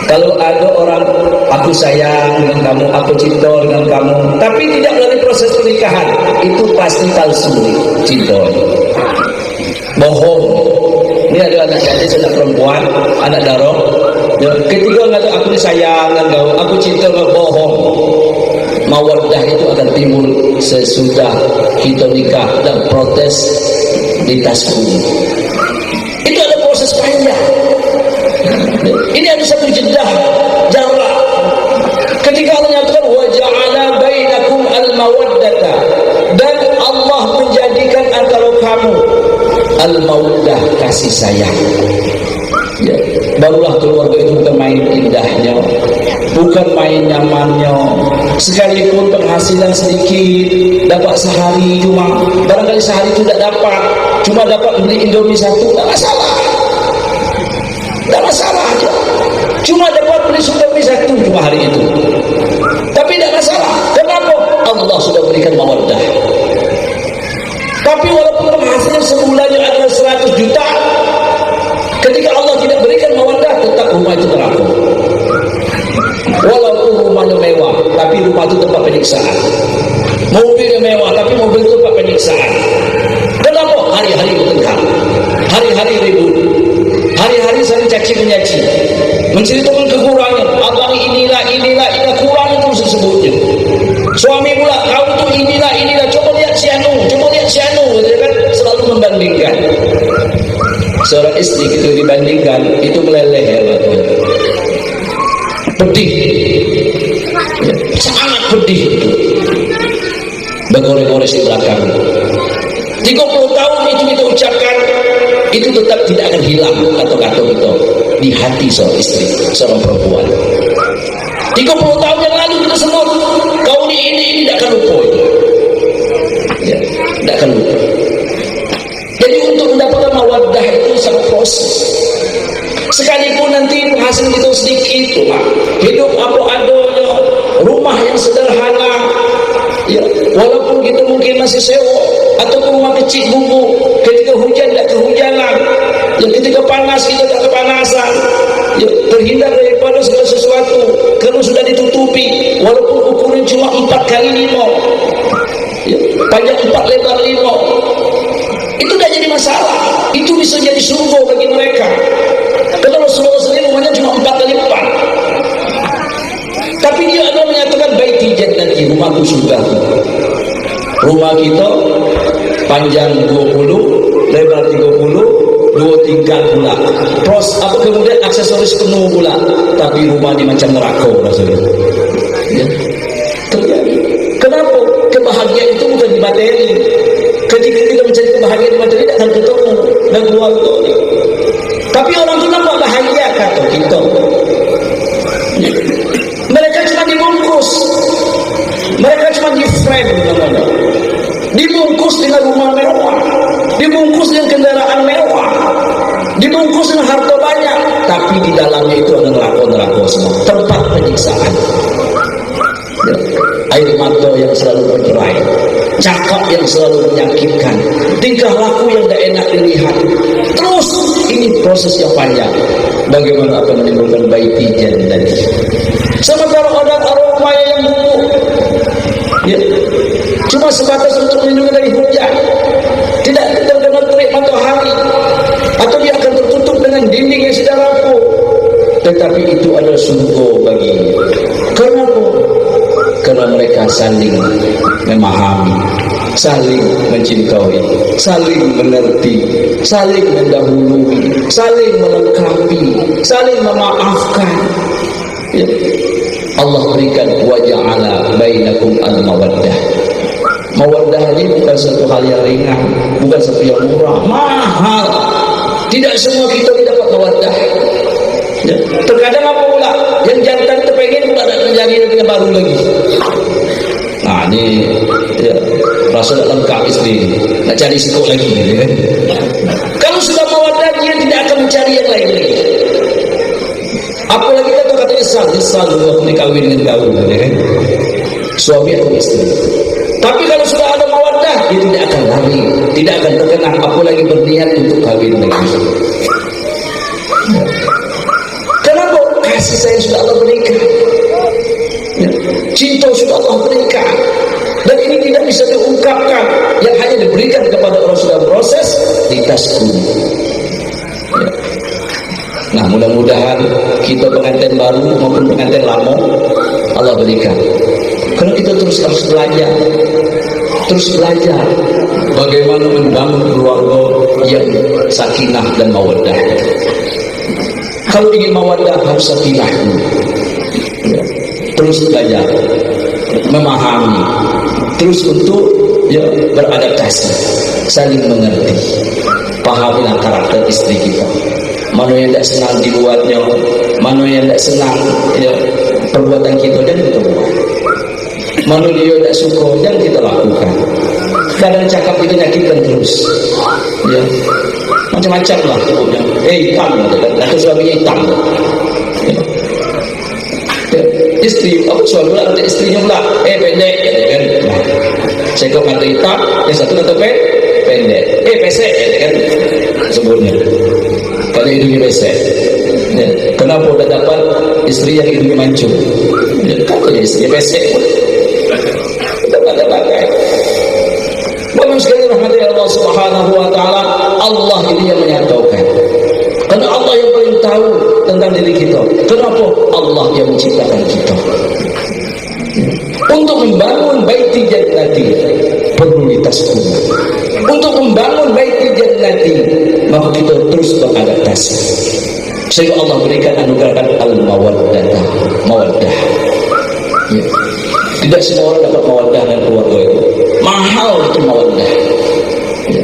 Kalau ada orang, aku sayang dengan kamu, aku cinta dengan kamu, tapi tidak melalui proses pernikahan, itu pasti palsu cinta. Bohong. Ini ada anak gadis, anak perempuan, anak darah. Ketika mengatakan aku disayang dengan kamu, aku cinta dengan, bohong. Mawaddah itu akan timbul sesudah kita nikah dan protes di tasku. Itu ada proses panjang. Ini ada satu jarak. Ketika Allah nyatakan wa ja'ala bainakum al-mawaddata, dan Allah menjadikan antara kamu al-mawaddah, kasih sayang. Ya, barulah keluarga itu bukan main indahnya, bukan main nyamannya. Sekalipun penghasilan sedikit, dapat sehari cuma, barangkali sehari itu tidak dapat, cuma dapat beli Indomie 1, tidak masalah. Tidak masalah aja. Cuma dapat beli Indomie 1 cuma hari itu. Tapi tidak masalah. Kenapa? Allah sudah berikan mawaddah. Tapi walaupun penghasilan sebulannya adalah 100 juta, ketika Allah tidak berikan mawaddah, tetap rumah itu terapung. Walaupun rumahnya mewah, tapi rumah itu tempat penyiksaan. Mobilnya mewah, tapi mobil itu tempat penyiksaan. Kenapa? Hari-hari bertengkar, hari-hari ribut, hari-hari saling caci mencaci, menceritakan kekurangan. Abang inilah kurang terus disebutnya. Suami pula, kau itu inilah, coba lihat si anu, gitu kan, selalu membandingkan. Seorang istri itu dibandingkan, itu meleleh ya, pedih, sangat pedih, bergores-gores di belakang. 30 tahun itu kita ucapkan, itu tetap tidak akan hilang kata-kata kita di hati seorang istri, seorang perempuan. 30 tahun yang lalu kita sebut kau ini tidak akan lupa, ya, tidak akan lupa. Jadi untuk mendapatkan mawaddah itu sangat proses. Sekalipun nanti hasil kita sedikit, hidup apa adanya, rumah yang sederhana, ya, walaupun kita mungkin masih sewa ataupun rumah kecil bumbu, ketika hujan tidak kehujanan, ya, ketika panas kita tak kepanasan, ya, terhindar daripada segala sesuatu kerana sudah ditutupi, walaupun ukuran cuma 4x5, ya, panjang 4, lebar 5, itu tidak jadi masalah. Itu bisa jadi surga bagi mereka. Kalau Rasulullah sendiri rumahnya cuma 4x4, tapi dia ada menyatakan baiti jannati, rumahku surga. Rumah kita panjang 20, lebar 30, 2 tingkat pula. Kemudian aksesoris penuh pula. Tapi rumah ini macam neraka rasanya. Ya. Terjadi. Kenapa? Kebahagiaan itu bukan di materi. Ketika kita mencari kebahagiaan di materi, tidak akan ketemu dan keluarga. Tapi orang itu nampak bahagia kata kita. Mereka cuma dibungkus, mereka cuma di frame namanya, dibungkus dengan rumah mewah, dibungkus dengan kendaraan mewah, dibungkus dengan harta banyak, tapi di dalamnya itu ada neraka-neraka semua, tempat penyiksaan, ya, air mata yang selalu berderai, cakap yang selalu menyakitkan, tingkah laku yang tidak enak dilihat. Terus ini proses yang panjang. Bagaimana akan menimbulkan baiti jannati? Sementara ada aroma yang buruk, ya, cuma sebatas untuk melindungi dari hujan, tidak terkena terik matahari, atau dia akan tertutup dengan dinding yang sudah rapuh. Tetapi itu adalah surga baginya. Kenapa? Karena mereka saling memahami, saling mencintai, saling mengerti, saling mendahului, saling melengkapi, saling memaafkan. Ya. Allah berikan waja'ala bainakum al-mawaddah. Mawaddah ini bukan satu hal yang ringan, bukan satu yang murah, mahal. Tidak semua kita dapat mawaddah. Ya. Terkadang apa pula? Yang jantan terpengen pula nak mencari yang baru lagi. Nah ini, ya, rasa tak lengkap istri, nak cari sikut lagi, ya. Kalau sudah mawaddah, dia tidak akan mencari yang lain lagi. Apalagi katanya sal waktu dikawin dengan kau, ya kan? Suami atau istri. Tapi kalau sudah ada mawaddah, dia tidak akan lari, tidak akan terkenang, apalagi berniat untuk kawin lagi. Ya. Kenapa? Kasih sayang sudah Allah berikan, ya. Cinta sudah Allah berikan, dan ini tidak bisa diungkapkan, yang hanya diberikan kepada orang sudah proses di tasku. Ya. Nah, mudah-mudahan kita pengantin baru maupun pengantin lama Allah berikan. Kalau kita terus harus belajar bagaimana membangun keluarga yang sakinah dan mawaddah. Kalau ingin mawaddah harus sakinah, ya, terus belajar, memahami, terus untuk, ya, beradaptasi, saling mengerti, pahamilah karakter istri kita. Mana yang tidak senang dibuatnya, mana yang tidak senang, ya, perbuatan kita, dan kita buat. Mana dia tidak suka, jangan kita lakukan. Kadang cakap itu nyakitan terus, ya, macam-macam lah tubuhnya. Hitam, atau suaminya hitam, ya. Ya. Istri, apa suami pula, nanti istrinya pula pendek, ya, kan? Nah, saya kau kata hitam, yang satu kata pendek, pesek, ya, kan? Sebutnya. Kalau hidungnya pesek, ya. Kenapa dah dapat istri yang hidungnya mancung? Ya, katanya istri pesek pun. Kita pakai. Bapak sekalian rahmati Allah Subhanahu Wa Taala, Allah ini yang menyatakan. Karena Allah yang paling tahu tentang diri kita. Kenapa? Allah yang menciptakan kita. Untuk membangun baiti jannati perlu ditasbih. Untuk membangun baiti jannati maka kita terus beradaptasi. Sehingga Allah berikan anugerahkan al-mawaddah, mawaddah. Ya. Tidak semua orang dapat mawaddah dan keluarga itu. Mahal itu mawaddah. Ya.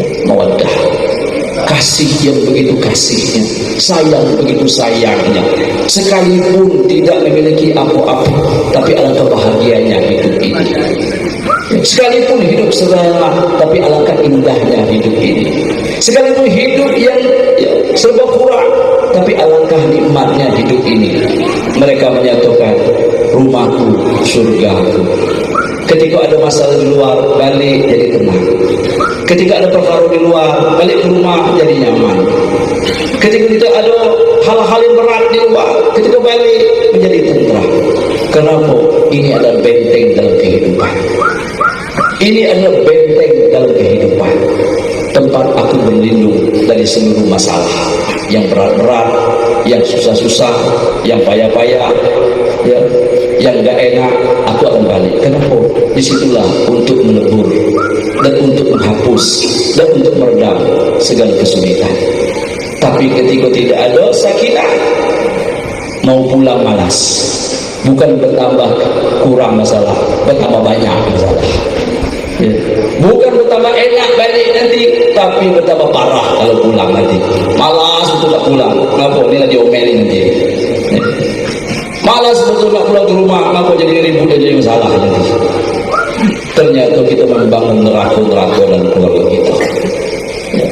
kasih yang begitu kasihnya, sayang begitu sayangnya. Sekalipun tidak memiliki apa-apa, tapi alangkah bahagianya hidup ini. Sekalipun hidup sederhana, tapi alangkah indahnya hidup ini. Sekalipun hidup yang serba kurang, tapi alangkah nikmatnya hidup ini. Mereka menyatukan rumahku, surgaku. Ketika ada masalah di luar, balik jadi tenang. Ketika ada perkara di luar, balik ke rumah jadi nyaman. Ketika tidak ada hal-hal yang berat di luar, ketika balik menjadi tenteram. Kenapa? Ini adalah benteng dalam kehidupan. Ini adalah benteng dalam kehidupan. Tempat aku berlindung dari seluruh masalah. Yang berat-berat, yang susah-susah, yang payah-payah, ya, yang gak enak, aku akan balik. Kenapa? Disitulah untuk menebur dan untuk menghapus dan untuk meredam segala kesulitan. Tapi ketika tidak ada sakinah, mau pulang malas. Bukan bertambah kurang masalah, bertambah banyak masalah. Ya. Bukan bertambah enak balik nanti, tapi bertambah parah kalau pulang nanti. Malas betul tak pulang. Kenapa? Ini lagi omelin nanti. Ya. Malas betul nak pulang ke rumah. Kenapa jadi ribut dan jadi masalah nanti? Ternyata kita membangun neraka-neraka dalam keluarga kita. Ya.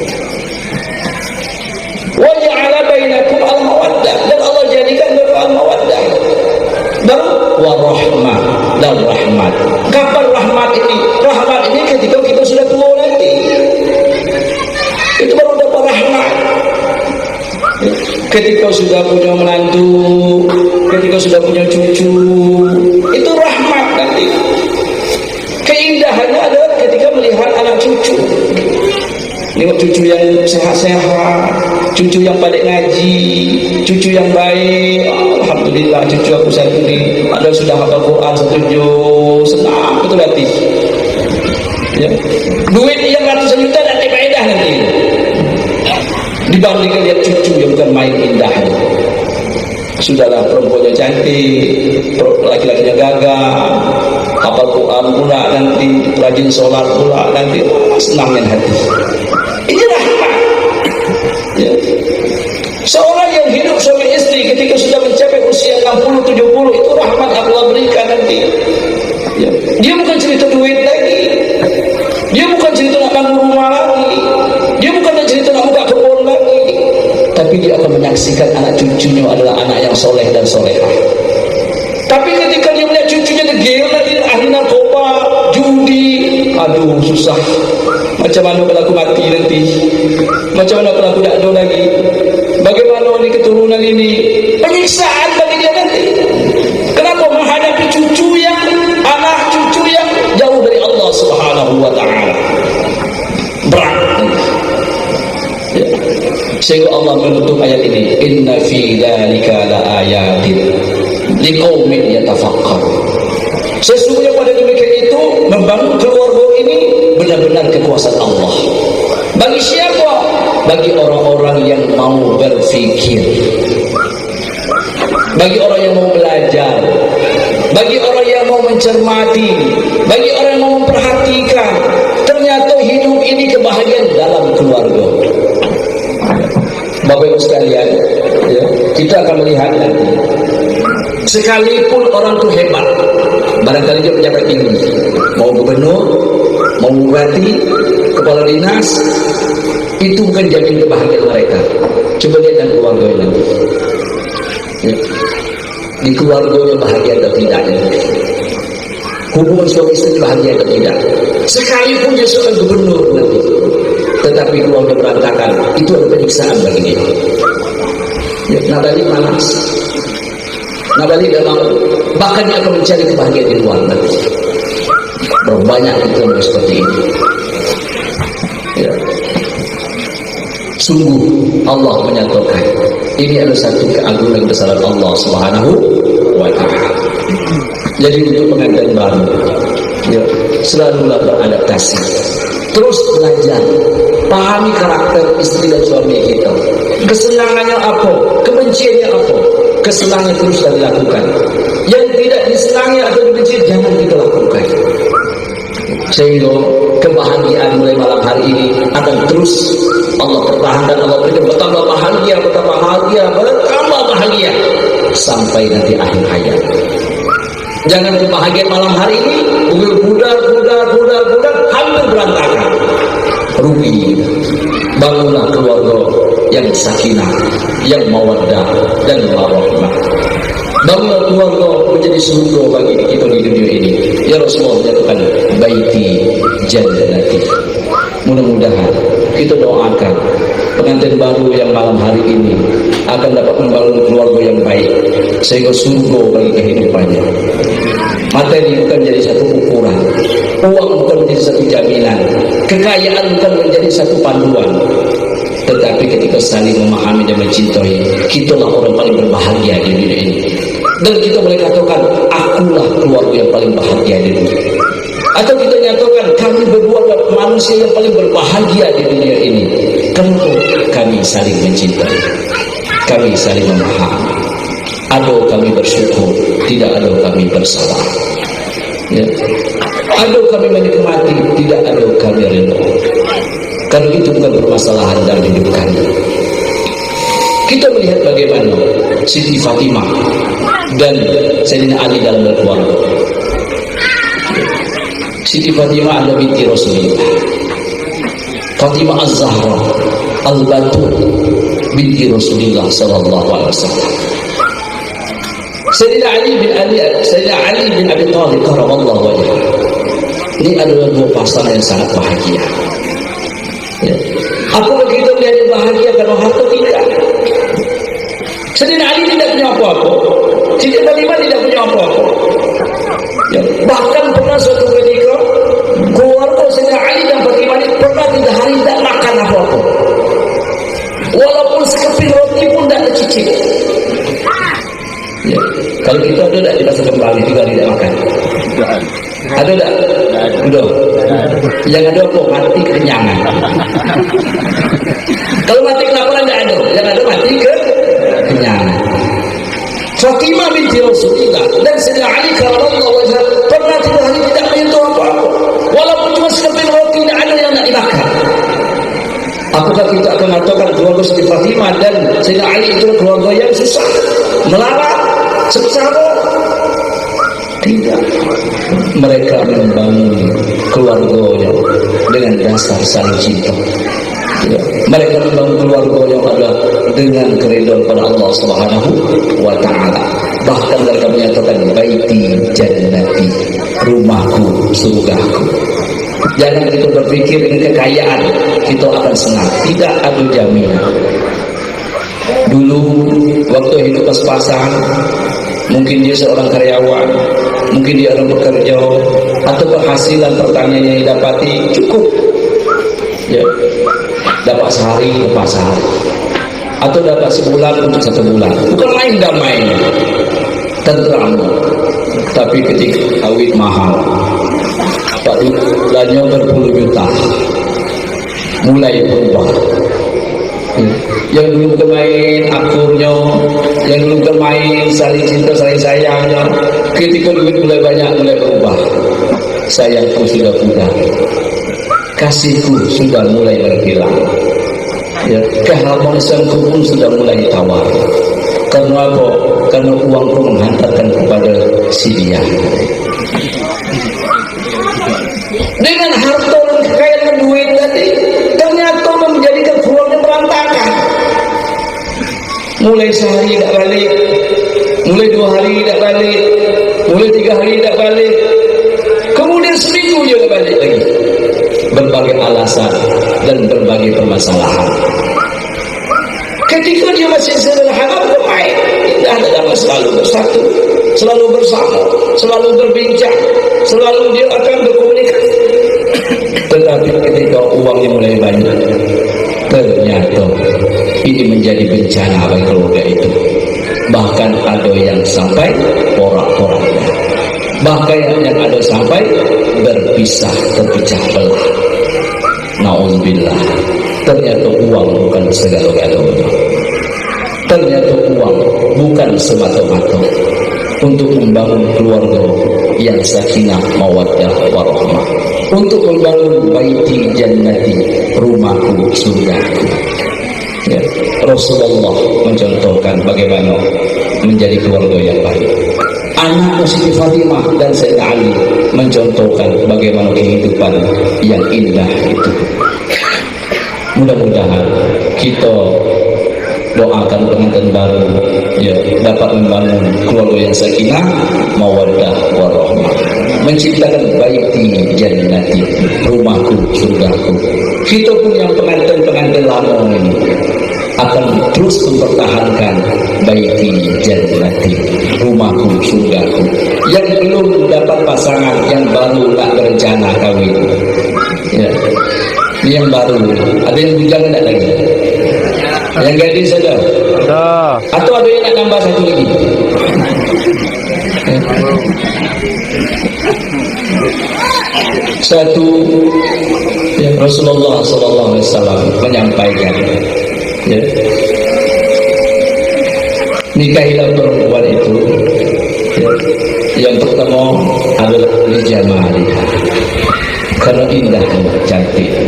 Wa ja'ala bainakum al-mawaddah, dan Allah jadikan al-mawaddah dan warahmah dan rahmat. Kapan rahmat ini? Rahmat ini ketika kita sudah tua nanti. Itu baru dapat rahmat. Ketika sudah punya menantu, ketika sudah punya cucu, itu rahmat nanti. Keindahannya adalah ketika melihat anak cucu. Lihat cucu yang sehat-sehat, cucu yang pandai ngaji, cucu yang baik. Alhamdulillah, cucu aku satu ni ada sudah hafal Quran satu juz, senang betul hati. Ya. Duit yang ratusan juta tak ada faedah nanti. Dibandingkan lihat cucu yang bukan main indahnya. Sudahlah, perempuannya cantik, laki-lakinya gagah, hafal Quran pula nanti, rajin sholat pula nanti, senangnya hati. Ini rahmat. Ya. Seorang yang hidup suami istri ketika sudah mencapai usia 60-70, itu rahmat Allah berikan nanti. Ya. Dia bukan cerita duit lagi, dia bukan cerita nak bangun rumah lagi, dia bukan cerita nak buka kebun lagi, tapi dia akan menyaksikan anak cucunya adalah anak yang soleh dan solehah. Tapi ketika dia melihat cucunya degil nanti ahli narkoba, judi, aduh susah. Macam mana kalau aku mati nanti? Macam mana kalau aku tak ada lagi? Bagaimana ini keturunan ini? Penyiksaan bagi dia nanti. Kenapa? Menghadapi cucu yang, anak cucu yang jauh dari Allah Subhanahu wa ta'ala. Berat. Ya. Sehingga Allah menutup ayat ini, inna fi dzalika laayatin liqaumin yatafakkarun. Sesungguhnya pada demikian itu membangun keluarga ini benar-benar kekuasaan Allah. Bagi siapa? Bagi orang-orang yang mau berfikir, bagi orang yang mau belajar, bagi orang yang mau mencermati, bagi orang yang mau memperhatikan. Ternyata hidup ini kebahagiaan dalam keluarga. Bapak Ibu sekalian, ya, kita akan melihat nanti. Sekalipun orang itu hebat, barangkali dia pejabat tinggi, mau gubernur, mau bupati, kepala dinas, itu bukan jamin kebahagiaan mereka. Coba lihat dan keluarganya nanti. Ya. Di keluarganya bahagia atau tidak nanti. Hubungan suami istri bahagia atau tidak. Sekalipun dia seorang gubernur nanti, tetapi keluarga berantakan, itu adalah penyiksaan bagi dia. Ya, nak balik malas, nak balik dalam, bahkan dia akan mencari kebahagiaan di luar nanti. Banyak kita seperti ini. Ya. Sungguh Allah menyatakan ini adalah satu keagungan besaran Allah Subhanahu wa ta'ala. Jadi untuk pengantin baru, ya, selalulah beradaptasi, terus belajar, pahami karakter istri dan suami kita. Kesenangannya apa, kebenciannya apa, kesenangannya teruslah dilakukan. Yang tidak disenangi atau dibenci jangan kita lakukan. Sehingga kebahagiaan mulai malam hari ini akan terus Allah pertahankan, Allah berikan bertambah bahagia, bertambah bahagia sampai nanti akhir hayat. Jangan kebahagiaan malam hari ini pudar hampir berantakan, rugi. Bangunlah keluarga yang sakinah, yang mawaddah dan warahmah. Bangunlah keluarga menjadi surga bagi kita di dunia ini. Ya Rasulullah menyatakan baiti jannati. Mudah-mudahan kita doakan pengantin baru yang malam hari ini akan dapat membangun keluarga yang baik sehingga surga bagi kehidupannya. Materi bukan menjadi satu ukuran, uang bukan menjadi satu jaminan, kekayaan bukan menjadi satu panduan, tetapi ketika saling memahami dan mencintai, kitalah orang paling berbahagia di dunia ini. Dan kita boleh katakan, akulah keluarga yang paling bahagia di dunia. Atau kita nyatakan, kami berdua adalah manusia yang paling berbahagia di dunia ini. Kenapa? Kami saling mencintai, kami saling memahami. Ada kami bersyukur, tidak ada kami bersalah. Ya. Ada kami menikmati, tidak ada kami rela. Karena itu bukan permasalahan dalam hidup kami. Kita melihat bagaimana Siti Fatimah dan Sayyidina Ali dalam berkeluarga. Siti Fatimah adalah binti Rasulullah. Fatimah Az-Zahra Al-Batul binti Rasulullah sallallahu alaihi wasallam. Sayyidina Ali bin Abi Thalib karramallahu wajhah. Ini adalah dua pasangan yang sangat bahagia. Ya. Apakah kita melihat bahagia karena harta? Tidak. Sayyidina Ali tidak punya apa-apa, Siti Fatimah tidak punya apa-apa. Ya. Bahkan pernah suatu ketika keluarga Sayyidina Ali dan Fatimah ini pernah 3 hari tidak makan apa-apa. Walaupun sekeping roti pun tidak tercicip. Ya. Kalau kita ada tidak kita sekembali 3 hari tidak makan? Ada tak? Udah. Yang ada apa? Mati kenyangan. Kalau mati kelaparan tidak ada. Yang ada mati kenyangan. Fatimah binti Rasulullah dan Sayyidina Ali karramallahu wajhah pernah 3 hari tidak menyentuh apa-apa. Walaupun cuma sekeping roti tidak ada yang nak dimakan. Apakah kita akan mengatakan keluarga Siti Fatimah dan Sayyidina Ali itu keluarga yang susah, melarat, sengsara? Tidak. Mereka membangun keluarganya dengan dasar saling cinta. Ya. Mereka membangun keluarga yang ada dengan keridhaan pada Allah Subhanahu wa taala. Bahkan mereka menyatakan baiti jannati, rumahku, surgaku. Jangan kita berpikir dengan kekayaan kita akan senang. Tidak ada jaminan. Dulu waktu hidup pas-pasan, mungkin dia seorang karyawan, mungkin dia orang bekerja, atau penghasilan pertanian yang didapati cukup, ya, dapat sehari lepas sehari, atau dapat sebulan untuk 1 bulan. Bukan main damainya, tentram. Tapi ketika awit mahal, bulannya berpuluh juta, mulai berubah. Yang dulu bermain akurnya, yang dulu bermain saling cinta saling sayangnya, ketika duit mulai banyak mulai berubah. Sayangku sudah pudar, kasihku sudah mulai berhilang, ya, keharmonisanku pun sudah mulai tawar. Karena apa? Karena uangku menghantarkan kepada si dia. Dengan harta dan kekayaan duit tadi ternyata menjadikan keluarga berantakan. Mulai sehari tidak balik, mulai 2 hari tidak balik, mulai 3 hari tidak balik, kemudian seminggu juga balik lagi. Berbagai alasan dan berbagai permasalahan. Ketika dia masih sederhana bermain, tidak ada selalu bersatu, selalu bersama, selalu berbincang, selalu dia akan berkomunikasi. Tetapi ketika uangnya mulai banyak, ternyata ini menjadi bencana bagi keluarga itu. Bahkan ada yang sampai porak-poranda, bahkan yang ada sampai berpisah, terpecah belah. Nauzubillah. Ternyata uang bukan segala-galanya. Ternyata uang bukan semata-mata untuk membangun keluarga yang sakinah mawaddah warahmah, untuk membangun baiti jannati, rumahku surgaku. Ya, Rasulullah mencontohkan bagaimana menjadi keluarga yang baik. Anak Siti Fatimah dan Sayyidina Ali mencontohkan bagaimana kehidupan yang indah itu. Mudah-mudahan kita doakan pengantin baru ya dapat membangun keluarga yang sakinah, mawaddah warahmah, menciptakan baiti jannati, rumahku surgaku. Kita pun yang pengantin lama ini akan terus mempertahankan baiti jannati, rumahku surgaku. Yang belum dapat pasangan, yang baru nak berencana kawin ya, ini yang baru, ada yang bujang tak lagi? Yang gadis ada? Atau ada yang nak tambah satu lagi? Satu yang Rasulullah SAW menyampaikan ya, nikahilah perempuan itu ya, yang pertama adalah lijamaliha, karena indah cantik ya.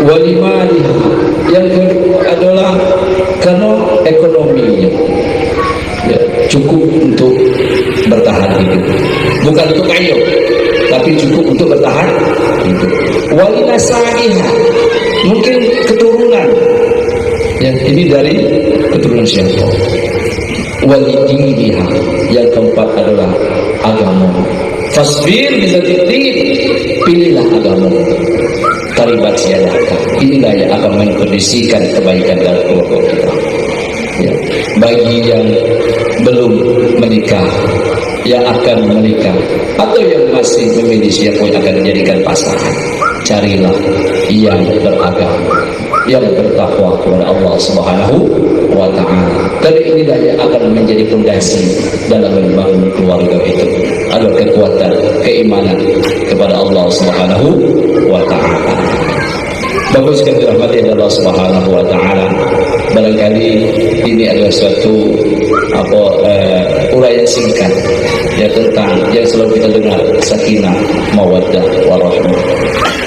Walimaliha, yang kedua adalah karena ekonominya ya, cukup untuk bertahan hidup, bukan untuk kaya tapi cukup untuk bertahan hidup. Walinasaiha, mungkin keturunan ya, ini dari keturunan siapa. Walidiniha, yang keempat adalah agama. Fasbir bizatiddin, pilihlah agama. Taribat siadaka, inilah yang akan mengkondisikan kebaikan dalam keluarga kita ya. Bagi yang belum menikah, yang akan menikah, atau yang masih memilih siapa yang akan dijadikan pasangan, carilah yang beragama, yang bertakwa kepada Allah Subhanahu wa ta'ala. Dan inilah yang akan menjadi fondasi dalam membangun keluarga itu, agar kekuatan keimanan kepada Allah Subhanahu wa ta'ala. Bagus sekali dirahmati Allah Subhanahu wa ta'ala. Barangkali ini adalah suatu uraian singkat ya, tentang yang selalu kita dengar, sakinah, mawaddah warahmah.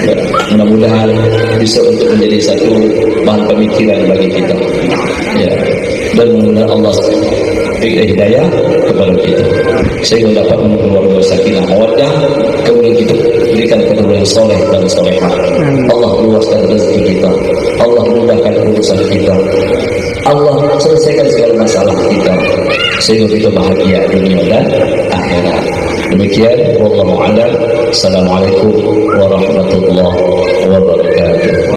Ya, mudah-mudahan bisa untuk menjadi satu bahan pemikiran bagi kita ya, dan mudah-mudahan Allah beri hidayah kepada kita sehingga dapat mengeluarkan sakinah mawaddah, kemudian kita berikan keturunan yang soleh dan solehah. Allah luaskan rezeki kita, Allah mudahkan urusan kita, Allah selesaikan segala masalah kita sehingga kita bahagia dunia dan akhirat. Demikian, wallahu a'lam. Assalamualaikum warahmatullahi wabarakatuh.